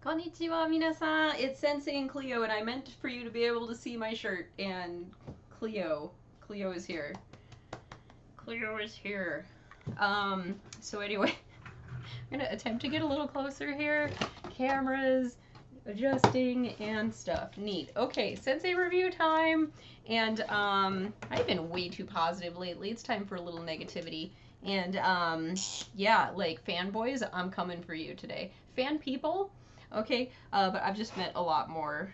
Konnichiwa, minasan. It's Sensei and Cleo, and I meant for you to be able to see my shirt. And Cleo, Cleo is here. Cleo is here. So anyway, I'm gonna attempt to get a little closer here. Cameras, adjusting, and stuff. Neat. Okay, Sensei review time. And I've been way too positive lately. It's time for a little negativity. And yeah, like fanboys, I'm coming for you today. Fan people, okay, but I've just met a lot more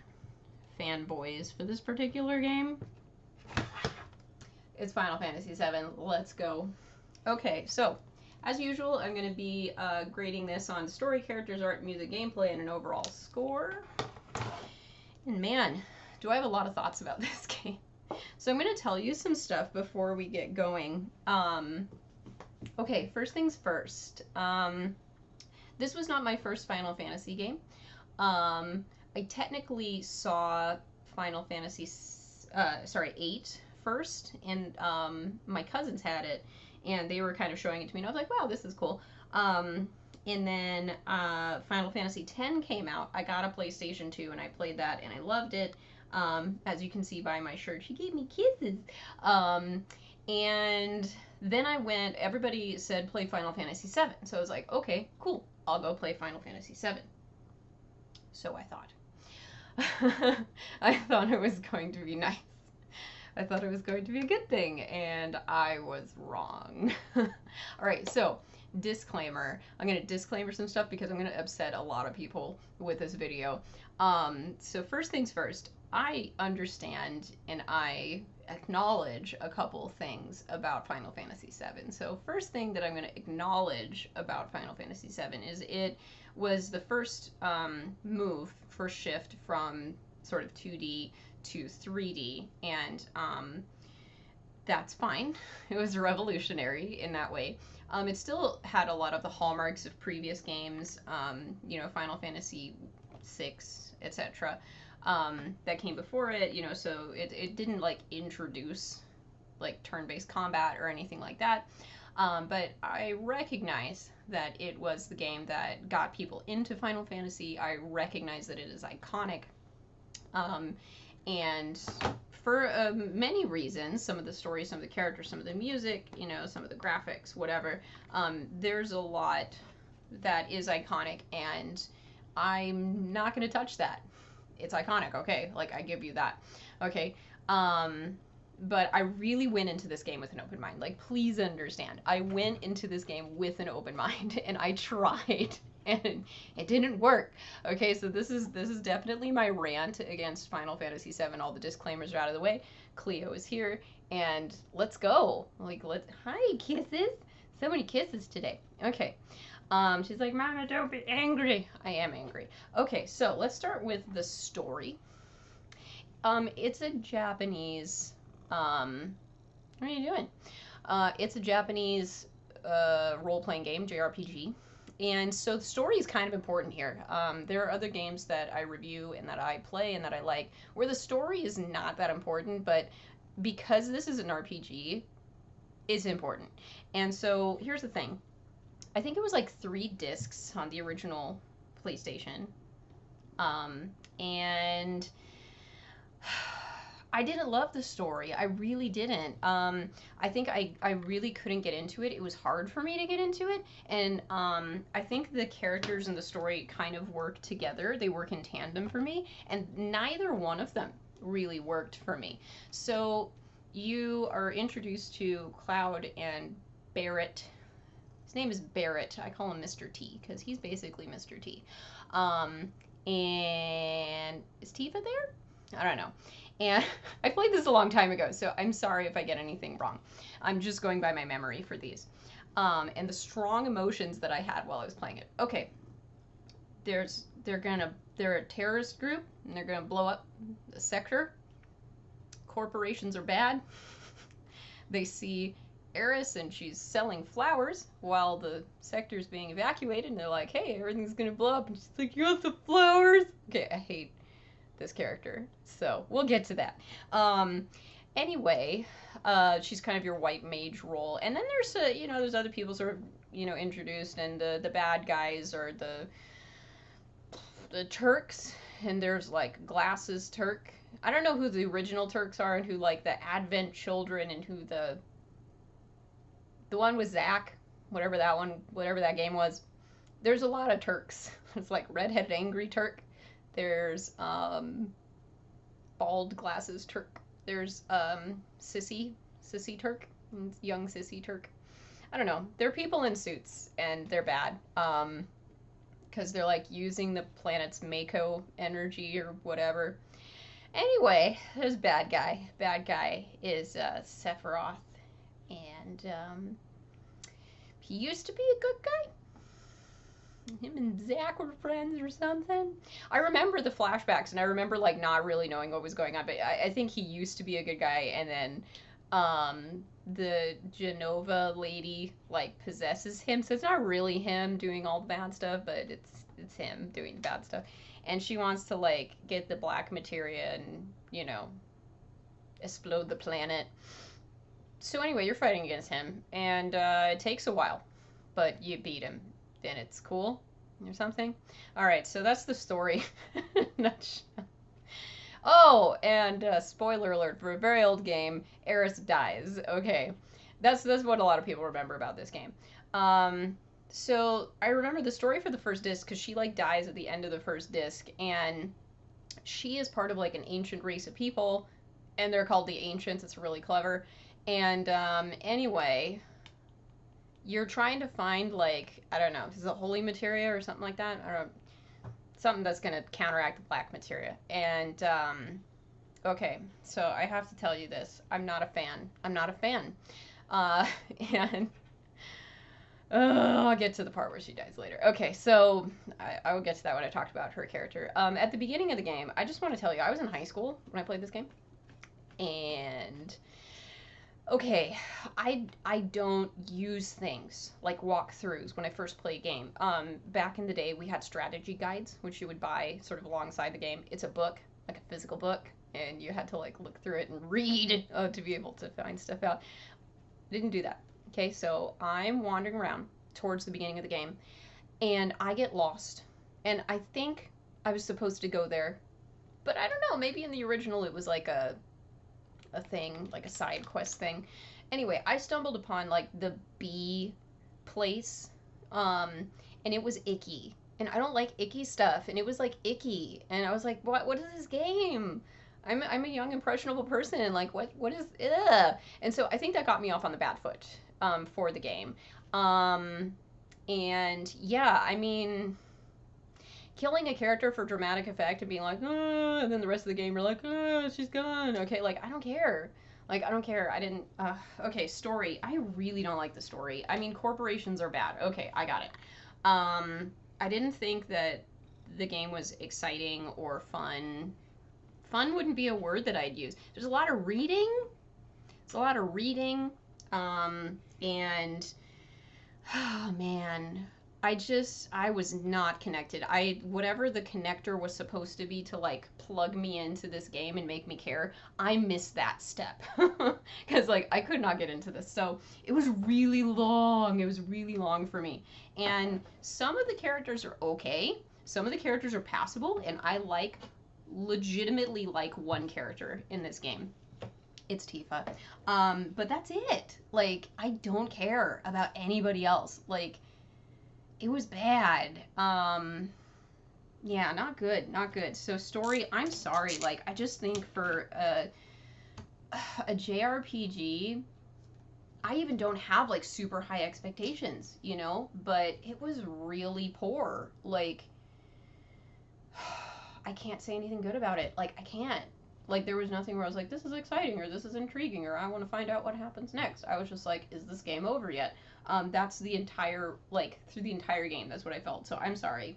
fanboys for this particular game. It's Final Fantasy VII. Let's go. Okay, so as usual, I'm going to be grading this on story, characters, art, music, gameplay, and an overall score. And man, do I have a lot of thoughts about this game. So I'm going to tell you some stuff before we get going. Okay, first things first. This was not my first Final Fantasy game. I technically saw Final Fantasy, 8 first, and my cousins had it, and they were kind of showing it to me, and I was like, wow, this is cool. And then Final Fantasy X came out. I got a PlayStation 2, and I played that, and I loved it. As you can see by my shirt, she gave me kisses. And then I went, everybody said play Final Fantasy VII. So I was like, okay, cool, I'll go play Final Fantasy VII. So I thought. I thought it was going to be nice. I thought it was going to be a good thing, and I was wrong. Alright, so disclaimer. I'm going to disclaimer some stuff because I'm going to upset a lot of people with this video. So first things first, I understand and I acknowledge a couple things about Final Fantasy VII. So first thing that I'm going to acknowledge about Final Fantasy VII is it was the first first shift from sort of 2D to 3D, and that's fine. It was revolutionary in that way. It still had a lot of the hallmarks of previous games, Final Fantasy VI, etc. That came before it, so it didn't like introduce like turn-based combat or anything like that. But I recognize that it was the game that got people into Final Fantasy. I recognize that it is iconic. And for many reasons, some of the stories, some of the characters, some of the music, some of the graphics, whatever, there's a lot that is iconic, and I'm not going to touch that. It's iconic, okay? Like, I give you that, okay? But I really went into this game with an open mind. Like, please understand. I went into this game with an open mind, and I tried, and it didn't work. Okay, so this is definitely my rant against Final Fantasy VII. All the disclaimers are out of the way. Cleo is here, and let's go. Like, hi, kisses. So many kisses today. Okay. She's like, Mama, don't be angry. I am angry. Okay, so let's start with the story. It's a Japanese, what are you doing? It's a Japanese role-playing game, JRPG. And so the story is kind of important here. There are other games that I review and that I play and that I like where the story is not that important, but because this is an RPG, it's important. And so here's the thing. I think it was like 3 discs on the original PlayStation. And I didn't love the story. I really didn't. I think I really couldn't get into it. It was hard for me to get into it. And I think the characters and the story kind of work together. They work in tandem for me. And neither one of them really worked for me. So you are introduced to Cloud and Barrett. His name is Barrett. I call him Mr. T because he's basically Mr. T. And is Tifa there? I don't know. And I played this a long time ago, so I'm sorry if I get anything wrong. I'm just going by my memory for these. And the strong emotions that I had while I was playing it. Okay. They're a terrorist group, and they're gonna blow up the sector. Corporations are bad. They see Eris, and she's selling flowers while the sector's being evacuated, and they're like, hey, everything's gonna blow up, and she's like, you want the flowers? Okay, I hate this character, so we'll get to that. Anyway, she's kind of your white mage role, and then there's there's other people sort of introduced, and the bad guys are the the Turks, and there's like Glasses Turk. I don't know who the original Turks are and who like the Advent Children and who the one with Zach, whatever that game was. There's a lot of Turks. It's like redheaded angry Turk. There's bald glasses Turk. There's sissy Turk, young sissy Turk. I don't know. They're people in suits and they're bad. Because they're like using the planet's Mako energy or whatever. Anyway, there's bad guy. Bad guy is Sephiroth, and he used to be a good guy. Him and Zach were friends or something. I remember the flashbacks, and I remember like not really knowing what was going on, but I think he used to be a good guy, and then the Genova lady like possesses him, so it's not really him doing all the bad stuff, but it's him doing the bad stuff. And she wants to like get the black materia and, you know, explode the planet. So anyway, you're fighting against him, and it takes a while, but you beat him. Then it's cool or something. All right, so that's the story. Oh, and spoiler alert for a very old game, Eris dies. Okay, that's what a lot of people remember about this game. So I remember the story for the first disc because she like dies at the end of the first disc, and she is part of like an ancient race of people, and they're called the Ancients. It's really clever. And anyway, you're trying to find like, I don't know, is it holy materia or something like that? I don't know, something that's gonna counteract the black materia. And okay, so I have to tell you this: I'm not a fan. I'm not a fan. And I'll get to the part where she dies later. Okay, so I will get to that when I talked about her character. At the beginning of the game, I just want to tell you, I was in high school when I played this game. And, okay, I don't use things like walkthroughs when I first play a game. Back in the day, we had strategy guides, which you would buy sort of alongside the game. It's a book, like a physical book, and you had to like look through it and read to be able to find stuff out. Didn't do that. Okay, so I'm wandering around towards the beginning of the game, and I get lost. And I think I was supposed to go there, but I don't know, maybe in the original it was like a thing, like a side quest thing. Anyway, I stumbled upon like the bee place, and it was icky. And I don't like icky stuff, and it was like icky. And I was like, what is this game? I'm a young impressionable person, like what is ugh. And so I think that got me off on the bad foot for the game. And yeah, I mean, killing a character for dramatic effect and being like, oh, and then the rest of the game you're like, oh, she's gone. Okay, like I don't care. Like I don't care. I didn't okay, story. I really don't like the story. I mean, corporations are bad. Okay, I got it. I didn't think that the game was exciting or fun. Fun wouldn't be a word that I'd use. There's a lot of reading. It's a lot of reading. And oh man, I was not connected. Whatever the connector was supposed to be to like plug me into this game and make me care, I missed that step. Because like I could not get into this. So it was really long. It was really long for me. And some of the characters are okay. Some of the characters are passable, and I legitimately like one character in this game. It's Tifa. But that's it. Like, I don't care about anybody else. Like, it was bad. Yeah, not good. Not good. So story, I'm sorry. Like, I just think for a JRPG, I even don't have like super high expectations, you know? But it was really poor. Like, I can't say anything good about it. Like, I can't. Like, there was nothing where I was like, this is exciting, or this is intriguing, or I want to find out what happens next. I was just like, is this game over yet? That's the entire, like, through the entire game, that's what I felt. So I'm sorry.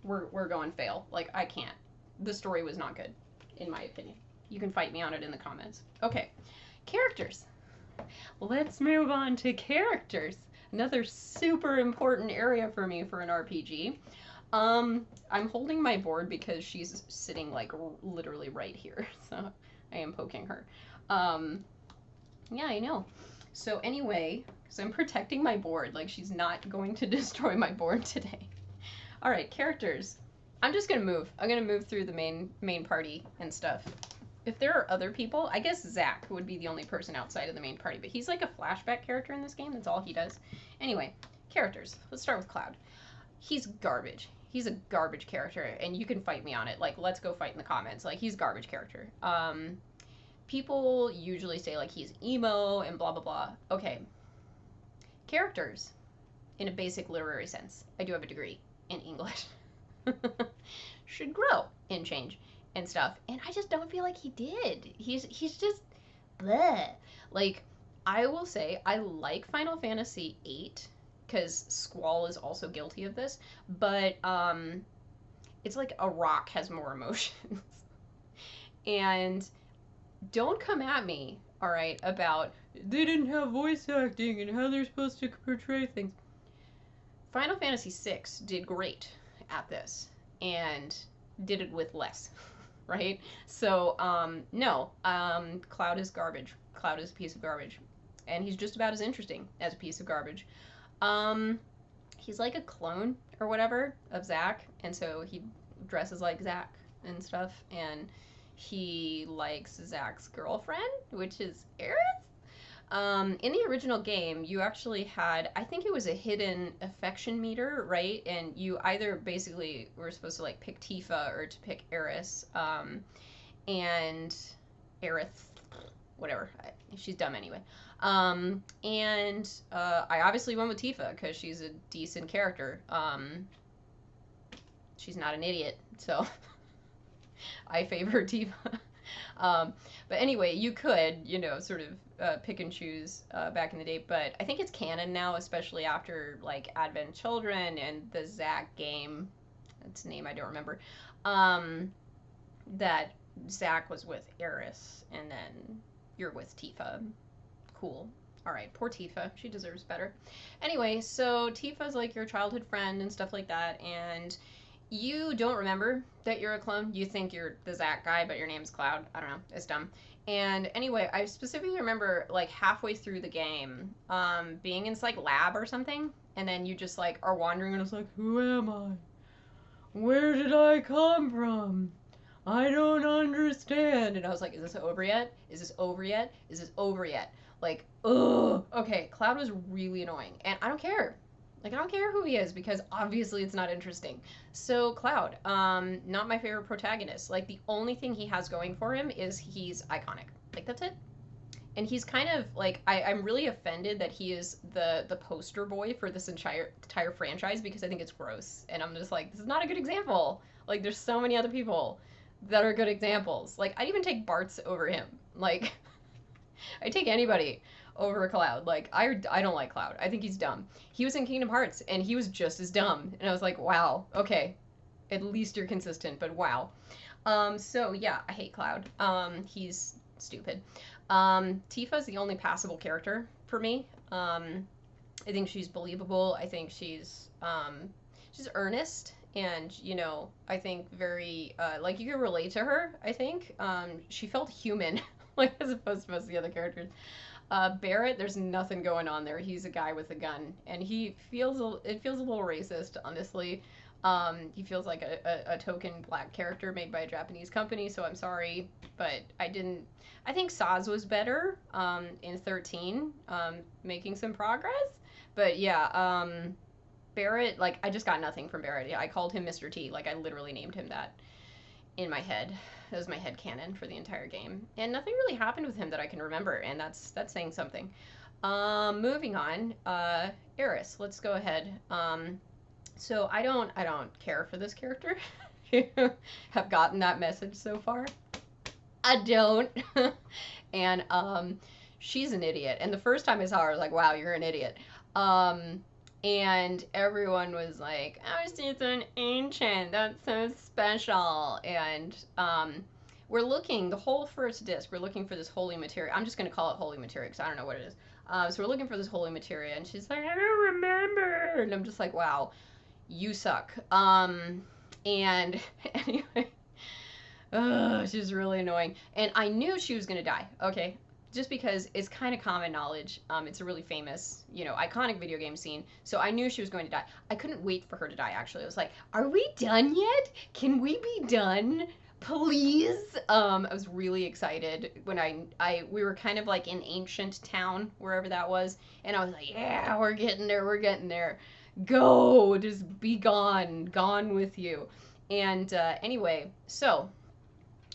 We're going fail. Like, I can't. The story was not good, in my opinion. You can fight me on it in the comments. Okay. Characters. Let's move on to characters. Another super important area for me for an RPG. I'm holding my board because she's sitting like literally right here, so I am poking her. Yeah, I know. So anyway, so I'm protecting my board, like she's not going to destroy my board today. All right, characters. I'm just gonna move. I'm gonna move through the main party and stuff. If there are other people, I guess Zach would be the only person outside of the main party, but he's like a flashback character in this game. That's all he does. Anyway, characters. Let's start with Cloud. He's garbage. He's a garbage character, and you can fight me on it. Like, let's go fight in the comments. Like, he's garbage character. People usually say like he's emo and blah blah blah. Okay. Characters, in a basic literary sense. I do have a degree in English. Should grow and change and stuff, and I just don't feel like he did. He's just bleh. Like, I will say I like Final Fantasy VIII because Squall is also guilty of this, but it's like a rock has more emotions. And don't come at me, all right, about they didn't have voice acting and how they're supposed to portray things. Final Fantasy VI did great at this and did it with less, right? So, no, Cloud is garbage. Cloud is a piece of garbage. And he's just about as interesting as a piece of garbage. He's like a clone or whatever of Zack, and so he dresses like Zack and stuff, and he likes Zack's girlfriend, which is Aerith. In the original game, you actually had, I think it was a hidden affection meter, right? And you either basically were supposed to like pick Tifa or to pick Aerith, and Aerith, whatever, she's dumb anyway. And I obviously went with Tifa because she's a decent character. She's not an idiot, so I favor Tifa. But anyway, you could, you know, sort of pick and choose back in the day, but I think it's canon now, especially after like Advent Children and the Zack game. Its name I don't remember. That Zack was with Aerith, and then you're with Tifa. Cool. All right, poor Tifa. She deserves better. Anyway, so Tifa's like your childhood friend and stuff like that, and you don't remember that you're a clone. You think you're the Zack guy, but your name's Cloud. I don't know. It's dumb. And anyway, I specifically remember like halfway through the game, being in this like lab or something, and then you just like are wandering and it's like, who am I? Where did I come from? I don't understand. And I was like, is this over yet? Is this over yet? Is this over yet? Like, ugh. Okay, Cloud was really annoying. And I don't care. Like, I don't care who he is because obviously it's not interesting. So, Cloud, not my favorite protagonist. Like, the only thing he has going for him is he's iconic. Like, that's it. And he's kind of, like, I'm really offended that he is the poster boy for this entire franchise because I think it's gross. And I'm just like, this is not a good example. Like, there's so many other people that are good examples. Like, I'd even take Bart's over him. Like, I'd take anybody over Cloud. Like, I don't like Cloud. I think he's dumb. He was in Kingdom Hearts, and he was just as dumb. And I was like, wow, okay. At least you're consistent, but wow. So, yeah, I hate Cloud. He's stupid. Tifa's the only passable character for me. I think she's believable. I think she's earnest. And, you know, I think very, like, you can relate to her, I think. She felt human, like, as opposed to most of the other characters. Barrett, there's nothing going on there. He's a guy with a gun. And it feels a little racist, honestly. He feels like a token black character made by a Japanese company, so I'm sorry. But I think Saz was better in 13, making some progress. But, yeah, Barrett, like, I just got nothing from Barrett. Yeah, I called him Mr. T. Like, I literally named him that in my head. That was my head canon for the entire game. And nothing really happened with him that I can remember, and that's saying something. Moving on, Eris, let's go ahead. So I don't care for this character. Have gotten that message so far. I don't. And, she's an idiot. And the first time I saw her, I was like, wow, you're an idiot. And everyone was like, oh, she's an ancient. That's so special. And we're looking, the whole first disc, we're looking for this holy materia. I'm just going to call it holy materia because I don't know what it is. So we're looking for this holy materia. And she's like, I don't remember. And I'm just like, wow, you suck. And anyway, she's really annoying. And I knew she was going to die. Okay. just because it's kind of common knowledge. It's a really famous, you know, iconic video game scene. So I knew she was going to die. I couldn't wait for her to die, actually. I was like, are we done yet? Can we be done? Please. I was really excited when we were kind of like in ancient town, wherever that was. And I was like, yeah, we're getting there. We're getting there. Go, just be gone. Gone with you. And anyway, so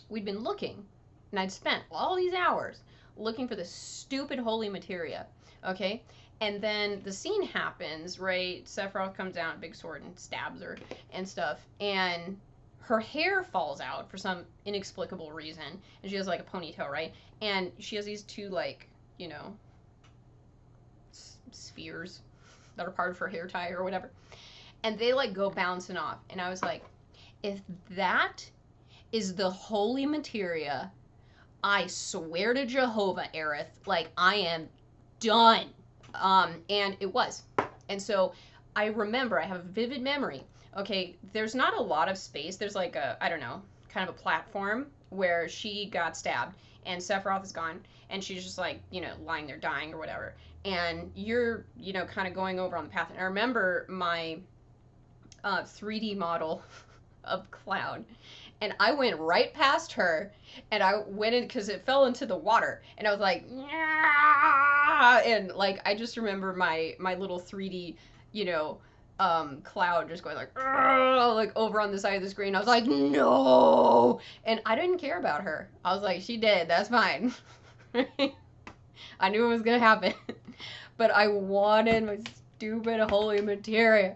we'd been looking, and I'd spent all these hours looking for the stupid holy materia, okay? And then the scene happens, right? Sephiroth comes down, big sword, and stabs her and stuff. And her hair falls out for some inexplicable reason. And she has like a ponytail, right? And she has these two, like, you know, spheres that are part of her hair tie or whatever. And they like go bouncing off. And I was like, if that is the holy materia, I swear to Jehovah, Aerith, like, I am done. And it was. And so I remember, I have a vivid memory. Okay, there's not a lot of space. There's like a, I don't know, kind of a platform where she got stabbed and Sephiroth is gone and she's just like, you know, lying there dying or whatever. And you're, you know, kind of going over on the path. And I remember my 3D model of Cloud. And I went right past her, and I went in because it fell into the water, and I was like, yeah! And like I just remember my little 3D, you know, Cloud just going like over on the side of the screen. I was like, no, and I didn't care about her. I was like, she did, that's fine. I knew it was gonna happen, but I wanted my stupid holy materia.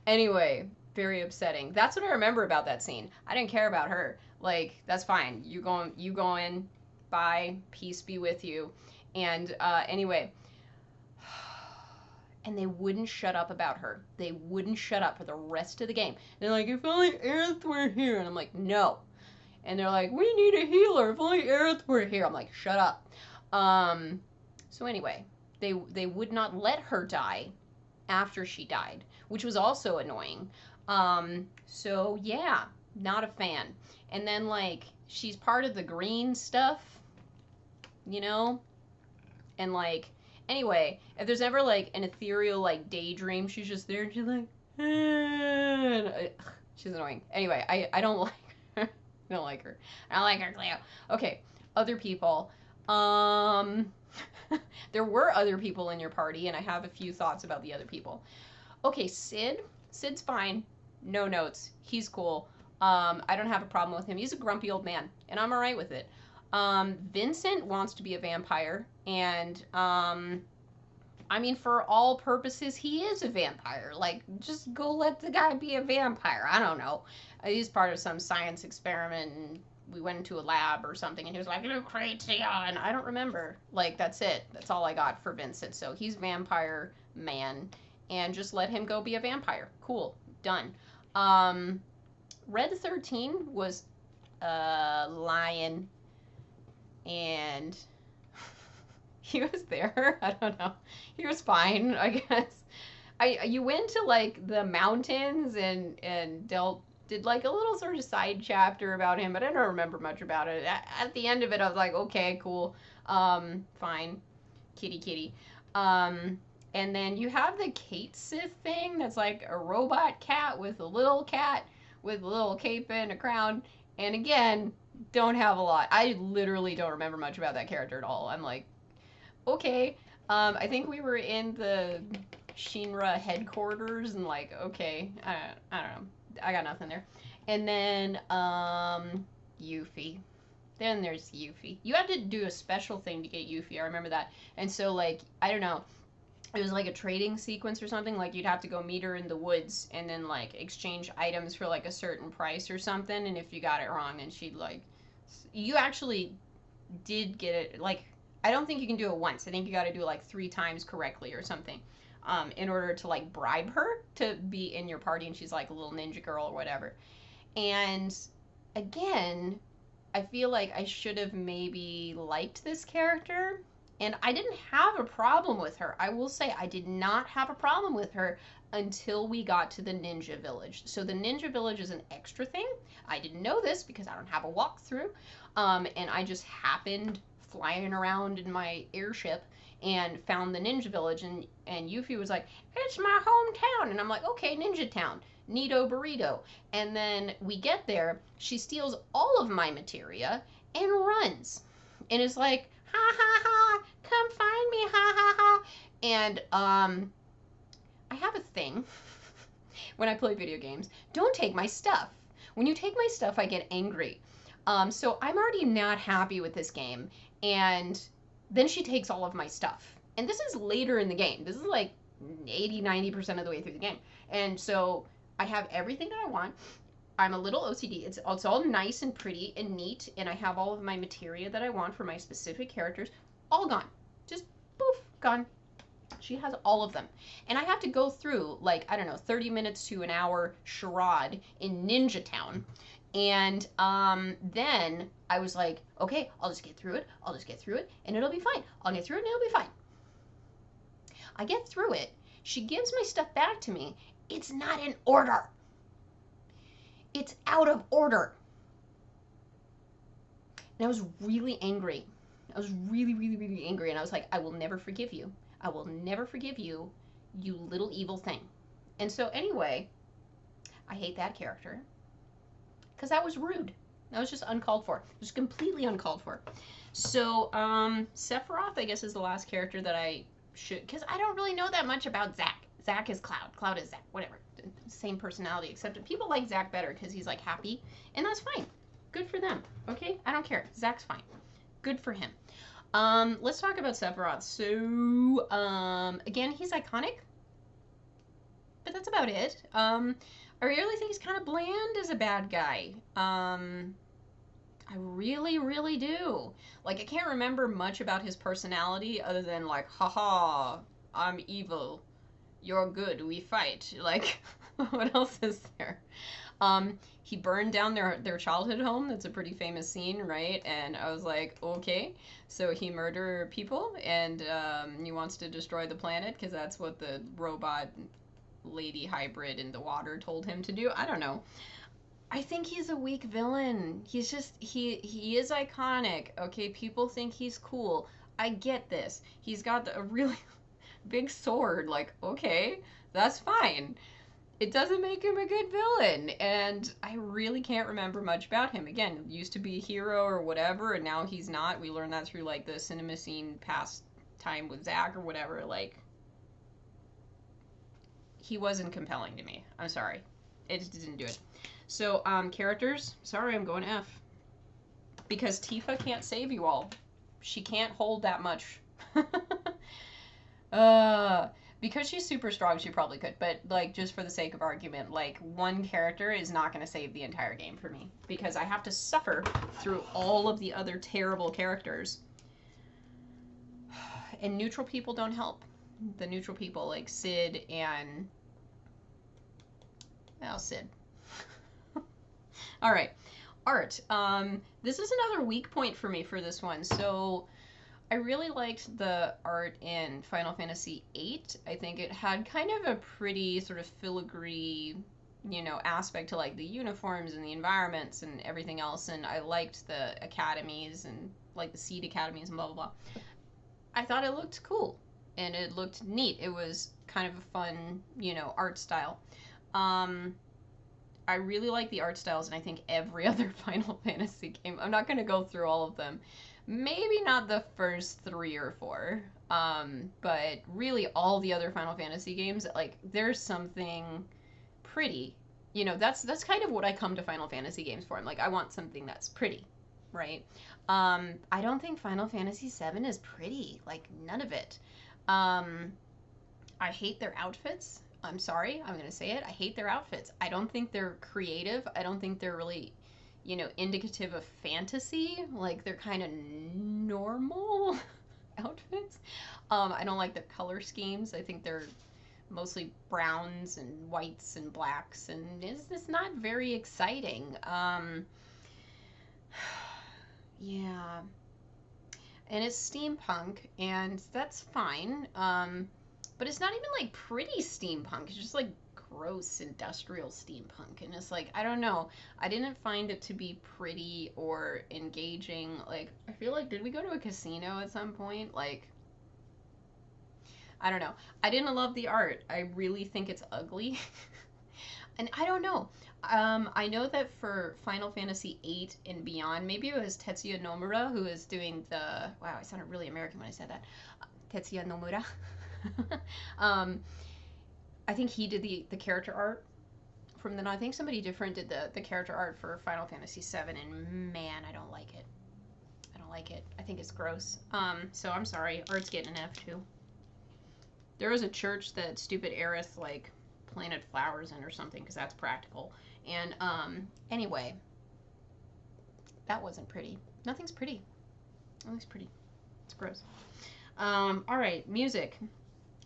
Anyway, very upsetting. That's what I remember about that scene. I didn't care about her. Like, that's fine. You go in, bye, peace be with you. And anyway, and they wouldn't shut up about her. They wouldn't shut up for the rest of the game. They're like, if only Aerith were here. And I'm like, no. And they're like, we need a healer. If only Aerith were here. I'm like, shut up. So anyway, they would not let her die after she died, which was also annoying. So yeah, not a fan. And then like she's part of the green stuff, you know? And like anyway, if there's ever like an ethereal like daydream, she's just there and she's like she's annoying. Anyway, I don't like her. I don't like her. I don't like her, Cleo. Okay, other people. There were other people in your party, and I have a few thoughts about the other people. Okay, Sid's fine. No notes. He's cool. I don't have a problem with him. He's a grumpy old man, and I'm alright with it. Vincent wants to be a vampire, and I mean, for all purposes, he is a vampire. Like, just go let the guy be a vampire. I don't know. He's part of some science experiment, and we went into a lab or something, and he was like, Lucretia, and I don't remember. Like, that's it. That's all I got for Vincent. So he's vampire man, and just let him go be a vampire. Cool. Done. Red 13 was a lion, and he was there. I don't know. He was fine, I guess. You went to like the mountains and did like a little sort of side chapter about him, but I don't remember much about it. At the end of it, I was like, okay, cool, fine, kitty. And then you have the Kate Sith thing that's like a robot cat with a little cape and a crown. And again, don't have a lot. I literally don't remember much about that character at all. I'm like, okay. I think we were in the Shinra headquarters and like, okay, I don't know. I got nothing there. And then, Yuffie. Then there's Yuffie. You had to do a special thing to get Yuffie. I remember that. And so, like, I don't know. It was like a trading sequence or something. Like, you'd have to go meet her in the woods and then, like, exchange items for, like, a certain price or something. And if you got it wrong, then she'd, like... You actually did get it. Like, I don't think you can do it once. I think you got to do it, like, 3 times correctly or something. In order to, like, bribe her to be in your party. And she's, like, a little ninja girl or whatever. And, again, I feel like I should have maybe liked this character. And I didn't have a problem with her. I will say I did not have a problem with her until we got to the Ninja Village. So the Ninja Village is an extra thing. I didn't know this because I don't have a walkthrough. And I just happened flying around in my airship and found the ninja village, and Yuffie was like, it's my hometown, and I'm like, okay, Ninja Town, neato burrito. And then we get there, she steals all of my materia and runs, and is like, ha ha ha, come find me, ha ha ha. And I have a thing when I play video games, don't take my stuff. When you take my stuff, I get angry. So I'm already not happy with this game, and then she takes all of my stuff. And this is later in the game. This is like 80-90% of the way through the game. And so I have everything that I want. I'm a little OCD. It's all nice and pretty and neat, and I have all of my materia that I want for my specific characters, all gone. Just poof, gone. She has all of them. And I have to go through, like, I don't know, 30 minutes to an hour charade in Ninja Town. And then I was like, okay, I'll just get through it. I'll just get through it, and it'll be fine. I'll get through it, and it'll be fine. I get through it. She gives my stuff back to me. It's not in order. It's out of order. And I was really angry. I was really, really, really angry. And I was like, I will never forgive you. I will never forgive you, you little evil thing. And so anyway, I hate that character. Because that was rude. That was just uncalled for. It was completely uncalled for. So, Sephiroth, I guess, is the last character that I should... Because I don't really know that much about Zack. Zack is Cloud. Cloud is Zack. Whatever. Same personality, except that people like Zack better because he's, like, happy. And that's fine. Good for them. Okay? I don't care. Zack's fine. Good for him. Let's talk about Sephiroth. So, again, he's iconic. But that's about it. I really think he's kind of bland as a bad guy. I really, really do. Like, I can't remember much about his personality other than, like, haha, I'm evil. You're good, we fight. Like, what else is there? He burned down their childhood home. That's a pretty famous scene, right? And I was like, okay. So he murdered people, and he wants to destroy the planet because that's what the robot lady hybrid in the water told him to do. I don't know. I think he's a weak villain. He's just, he is iconic. Okay, people think he's cool. I get this. He's got a really big sword. Like, okay, that's fine. It doesn't make him a good villain, and I really can't remember much about him. Again, used to be a hero or whatever, and now he's not. We learned that through, like, the cinema scene past time with Zack or whatever. Like, he wasn't compelling to me. I'm sorry. It just didn't do it. So, characters. Sorry, I'm going F. Because Tifa can't save you all. She can't hold that much. Because she's super strong, she probably could. But, like, just for the sake of argument, like, one character is not going to save the entire game for me. Because I have to suffer through all of the other terrible characters. And neutral people don't help. The neutral people, like Sid and... well, Sid. Alright. Art. This is another weak point for me for this one. So... I really liked the art in Final Fantasy VIII. I think it had kind of a pretty sort of filigree, you know, aspect to, like, the uniforms and the environments and everything else, and I liked the academies and, like, the seed academies and blah, blah, blah. I thought it looked cool, and it looked neat. It was kind of a fun, you know, art style. I really like the art styles, and I think every other Final Fantasy game, I'm not going to go through all of them, maybe not the first 3 or 4, but really all the other Final Fantasy games, like, there's something pretty. You know, that's kind of what I come to Final Fantasy games for. I'm like, I want something that's pretty, right? I don't think Final Fantasy VII is pretty. Like, none of it. I hate their outfits. I'm sorry, I'm going to say it. I hate their outfits. I don't think they're creative. I don't think they're really... you know, indicative of fantasy. Like, they're kind of normal outfits. I don't like their color schemes. I think they're mostly browns and whites and blacks, and it's just not very exciting. Yeah. And it's steampunk, and that's fine. But it's not even, like, pretty steampunk. It's just, like, gross industrial steampunk, and it's like, I don't know, I didn't find it to be pretty or engaging. Like, I feel like, did we go to a casino at some point? Like, I don't know. I didn't love the art. I really think it's ugly. And I don't know. I know that for Final Fantasy VIII and beyond, maybe it was Tetsuya Nomura who is doing the. Wow, I sounded really American when I said that. Tetsuya Nomura. um, I think he did the character art from the. I think somebody different did the character art for Final Fantasy VII, and man, I don't like it. I don't like it. I think it's gross. So I'm sorry. Art's getting an F too. There was a church that stupid Eris like planted flowers in or something because that's practical. And anyway, that wasn't pretty. Nothing's pretty. Nothing's pretty. It's gross. All right, music.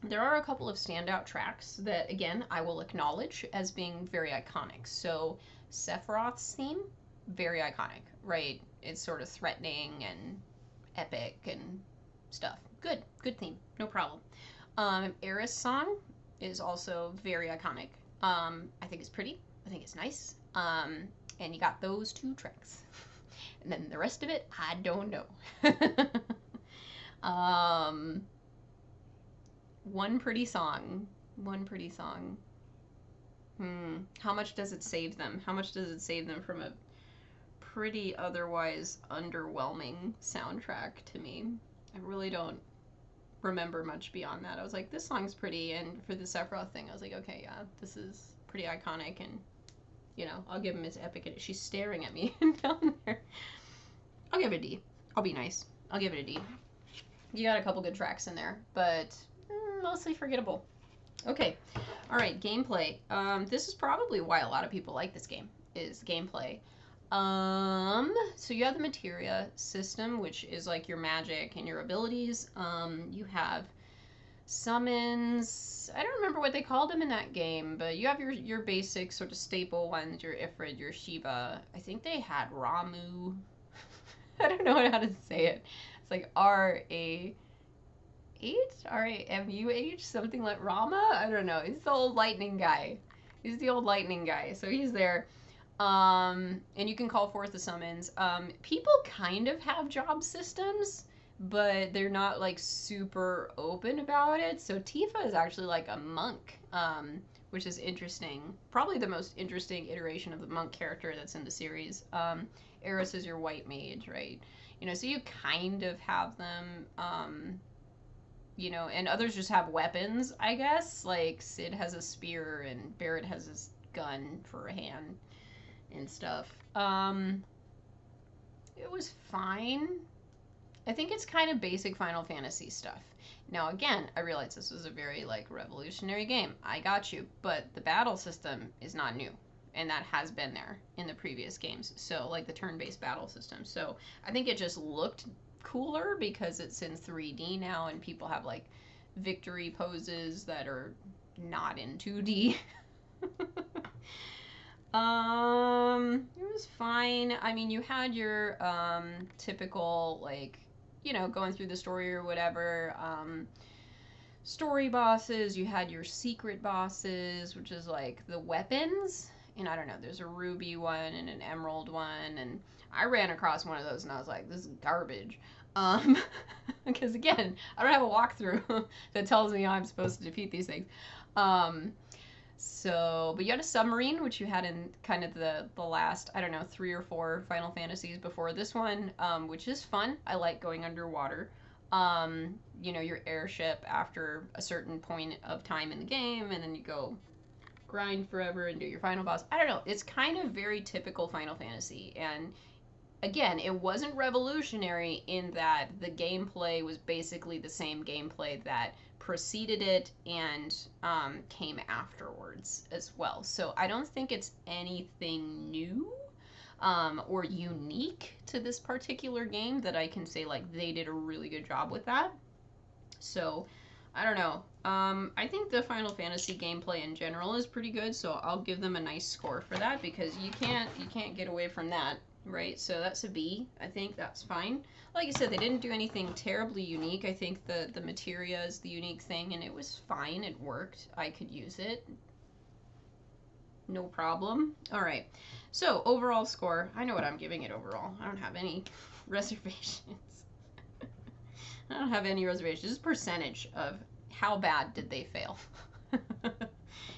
There are a couple of standout tracks that, again, I will acknowledge as being very iconic. So Sephiroth's theme, very iconic, right? It's sort of threatening and epic and stuff. Good theme, no problem. Eris song is also very iconic. I think it's pretty. I think it's nice. And you got those two tracks. And then the rest of it, I don't know. One pretty song. One pretty song. How much does it save them? How much does it save them from a pretty otherwise underwhelming soundtrack to me? I really don't remember much beyond that. I was like, this song's pretty, and for the Sephiroth thing, I was like, okay, yeah, this is pretty iconic, and, you know, I'll give him his epic. She's staring at me down there. I'll give it a D. I'll be nice. I'll give it a D. You got a couple good tracks in there, but mostly forgettable. Okay, all right, gameplay. This is probably why a lot of people like this game, is gameplay. So you have the materia system, which is like your magic and your abilities. You have summons. I don't remember what they called them in that game, but you have your basic sort of staple ones, your Ifrit, your Shiva. I think they had Ramu. I don't know how to say it. It's like R-A-H? R-A-M-U-H? Something like Rama? I don't know. He's the old lightning guy. He's the old lightning guy. So he's there. And you can call forth the summons. People kind of have job systems, but they're not like super open about it. So Tifa is actually like a monk, which is interesting. Probably the most interesting iteration of the monk character that's in the series. Eris is your white mage, right? You know, so you kind of have them, you know, and others just have weapons, I guess. Like Sid has a spear and Barrett has his gun for a hand and stuff. It was fine. I think it's kind of basic Final Fantasy stuff. Now again, I realize this was a very like revolutionary game. I got you, but the battle system is not new, and that has been there in the previous games. So like the turn-based battle system. So I think it just looked cooler because it's in 3D now, and people have like victory poses that are not in 2D. It was fine. I mean, you had your typical like, you know, going through the story or whatever, story bosses. You had your secret bosses, which is like the weapons. And I don't know, there's a ruby one and an emerald one, and I ran across one of those and I was like, this is garbage. Because again, I don't have a walkthrough that tells me how I'm supposed to defeat these things. So, but you had a submarine, which you had in kind of the last, I don't know, 3 or 4 Final Fantasies before this one, which is fun. I like going underwater. You know, your airship after a certain point of time in the game, and then you go grind forever and do your final boss. I don't know. It's kind of very typical Final Fantasy, and again, it wasn't revolutionary in that the gameplay was basically the same gameplay that preceded it and came afterwards as well. So I don't think it's anything new or unique to this particular game that I can say like they did a really good job with that. So I don't know. I think the Final Fantasy gameplay in general is pretty good, so I'll give them a nice score for that because you can't get away from that, right? So that's a B. I think that's fine. Like I said, they didn't do anything terribly unique. I think the materia is the unique thing, and it was fine. It worked. I could use it. No problem. All right. So, overall score. I know what I'm giving it overall. I don't have any reservations. I don't have any reservations. Just percentage of how bad did they fail.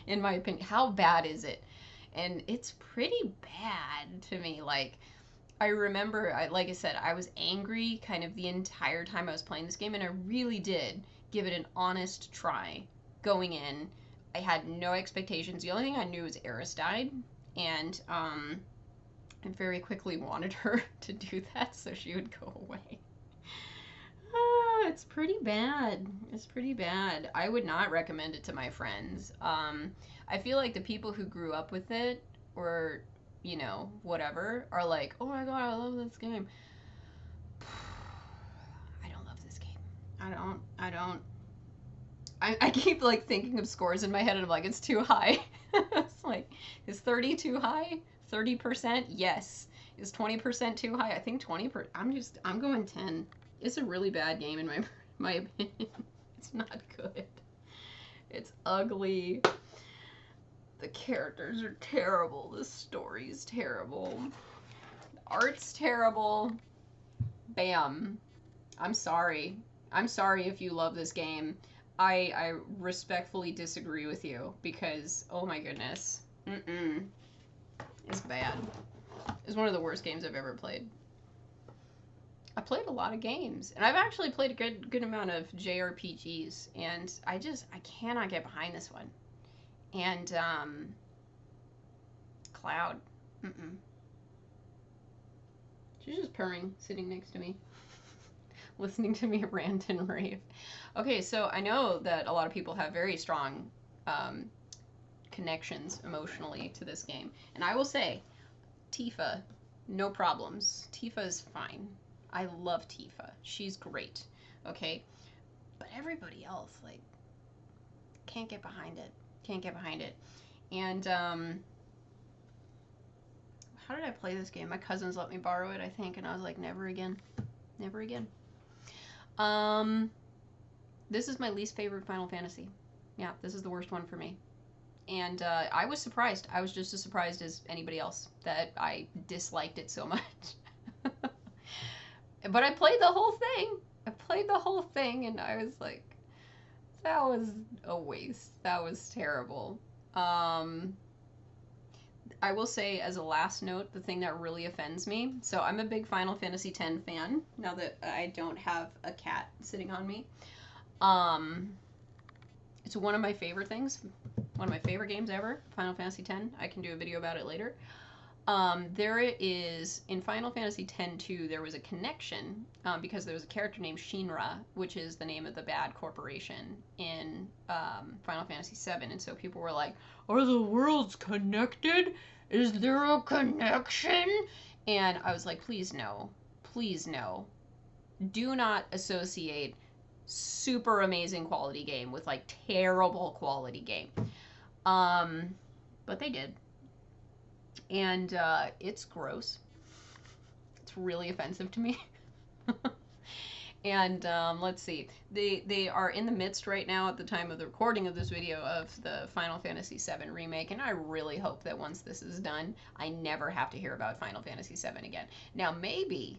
In my opinion, how bad is it? And it's pretty bad to me. Like, I remember, like I said, I was angry kind of the entire time I was playing this game, and I really did give it an honest try going in. I had no expectations. The only thing I knew was Eris died, and I very quickly wanted her to do that so she would go away. It's pretty bad. It's pretty bad. I would not recommend it to my friends. I feel like the people who grew up with it, or, you know, whatever, are like, oh my god, I love this game. I don't love this game. I keep, like, thinking of scores in my head, and I'm like, it's too high. It's like, is 30 too high? 30%? Yes. Is 20% too high? I think 20%. I'm going 10. It's a really bad game in my opinion. It's not good. It's ugly. The characters are terrible. The story's terrible. The art's terrible. Bam. I'm sorry. I'm sorry if you love this game. I respectfully disagree with you because, oh my goodness. It's bad. It's one of the worst games I've ever played. I played a lot of games, and I've actually played a good amount of JRPGs, and I cannot get behind this one. And Cloud, she's just purring, sitting next to me, listening to me rant and rave. Okay, so I know that a lot of people have very strong connections emotionally to this game, and I will say, Tifa, no problems. Tifa is fine. I love Tifa. She's great. Okay? But everybody else, like, can't get behind it. Can't get behind it. And, how did I play this game? My cousins let me borrow it, I think, and I was like, never again. Never again. This is my least favorite Final Fantasy. Yeah, this is the worst one for me. And, I was surprised. I was just as surprised as anybody else that I disliked it so much. But I played the whole thing. I played the whole thing, and I was like, that was a waste. That was terrible. I will say, as a last note, the thing that really offends me. So I'm a big Final Fantasy X fan, now that I don't have a cat sitting on me. It's one of my favorite things. One of my favorite games ever, Final Fantasy X. I can do a video about it later. There is, in Final Fantasy X-2, there was a connection, because there was a character named Shinra, which is the name of the bad corporation in Final Fantasy VII, and so people were like, are the worlds connected? Is there a connection? And I was like, please no. Please no. Do not associate super amazing quality game with, like, terrible quality game. But they did. And it's gross. It's really offensive to me. And let's see. They are in the midst right now, at the time of the recording of this video, of the Final Fantasy VII remake, and I really hope that once this is done, I never have to hear about Final Fantasy VII again. Now, maybe,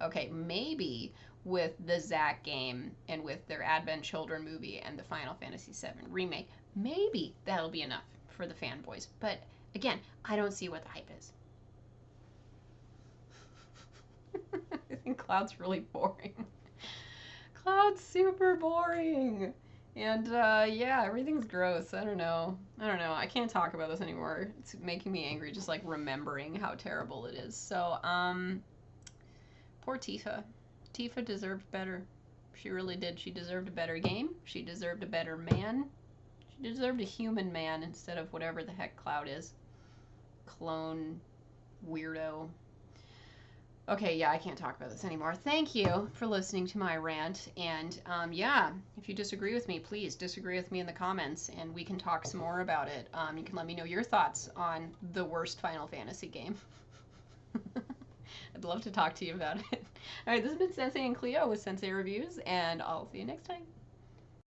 okay, maybe with the Zack game and with their Advent Children movie and the Final Fantasy VII remake, maybe that'll be enough for the fanboys. But again, I don't see what the hype is. I think Cloud's really boring. Cloud's super boring. And, yeah, everything's gross. I don't know. I can't talk about this anymore. It's making me angry just, like, remembering how terrible it is. So, poor Tifa. Tifa deserved better. She really did. She deserved a better game. She deserved a better man. She deserved a human man instead of whatever the heck Cloud is. Clone weirdo. Okay, yeah, I can't talk about this anymore. Thank you for listening to my rant, and yeah, if you disagree with me, please disagree with me in the comments, and we can talk some more about it. You can let me know your thoughts on the worst Final Fantasy game. I'd love to talk to you about it. Alright, this has been Sensei and Cleo with Sensei Reviews, and I'll see you next time.